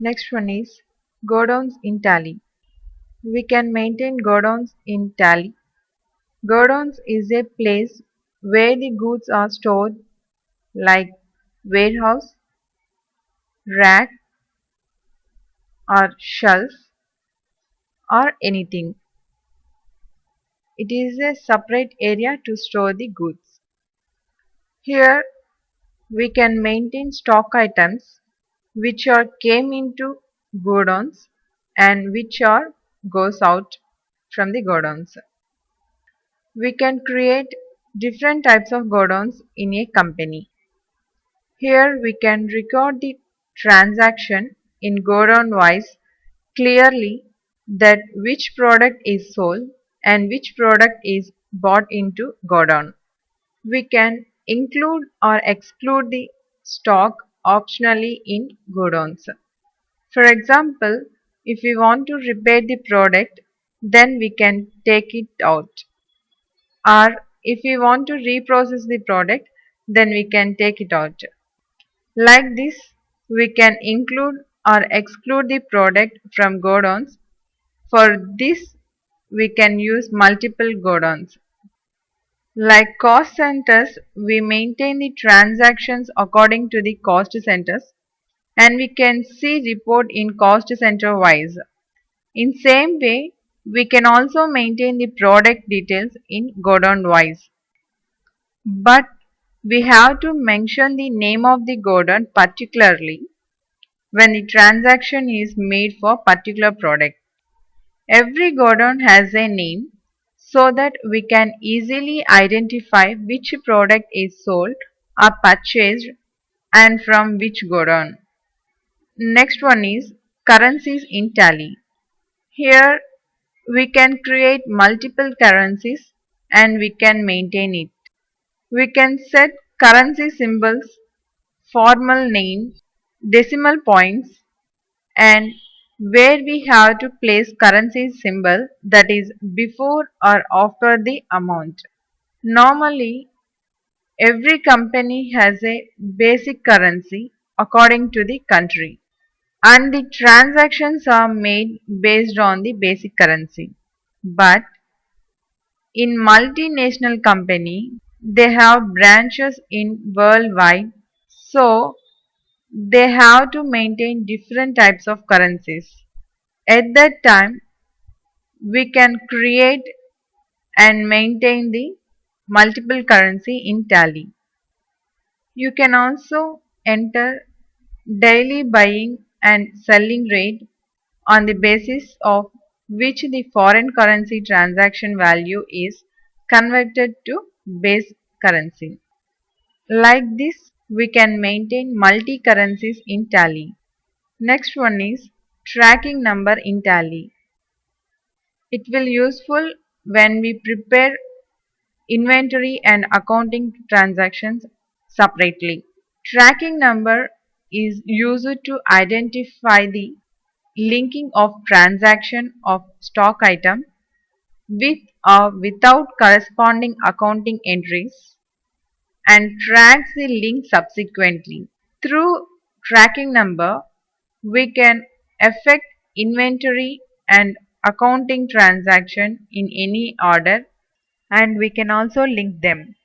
Next one is Godowns in Tally. We can maintain Godowns in Tally. Godowns is a place where the goods are stored like warehouse, rack or shelf or anything. It is a separate area to store the goods. Here we can maintain stock items which are came into godowns and which are goes out from the godowns. We can create different types of godowns in a company. Here we can record the transaction in godown wise clearly that which product is sold and which product is bought into godown. We can include or exclude the stock optionally in godowns. For example, if we want to repair the product, then we can take it out. Or if we want to reprocess the product, then we can take it out. Like this, we can include or exclude the product from godowns. For this, we can use multiple godowns. Like cost centers, we maintain the transactions according to the cost centers and we can see report in cost center wise. In same way, we can also maintain the product details in godown wise. But we have to mention the name of the godown particularly when the transaction is made for particular product. Every godown has a name so that we can easily identify which product is sold or purchased and from which godown. Next one is currencies in Tally. Here we can create multiple currencies and we can maintain it. We can set currency symbols, formal name, decimal points and where we have to place currency symbol that is before or after the amount. Normally, every company has a basic currency according to the country and the transactions are made based on the basic currency. But in multinational company, they have branches in worldwide, so they have to maintain different types of currencies. At that time, we can create and maintain the multiple currency in Tally. You can also enter daily buying and selling rate on the basis of which the foreign currency transaction value is converted to base currency. Like this, we can maintain multi-currencies in Tally. Next one is tracking number in Tally. It will useful when we prepare inventory and accounting transactions separately. Tracking number is used to identify the linking of transaction of stock item with or without corresponding accounting entries and tracks the link subsequently. Through tracking number, we can affect inventory and accounting transaction in any order and we can also link them.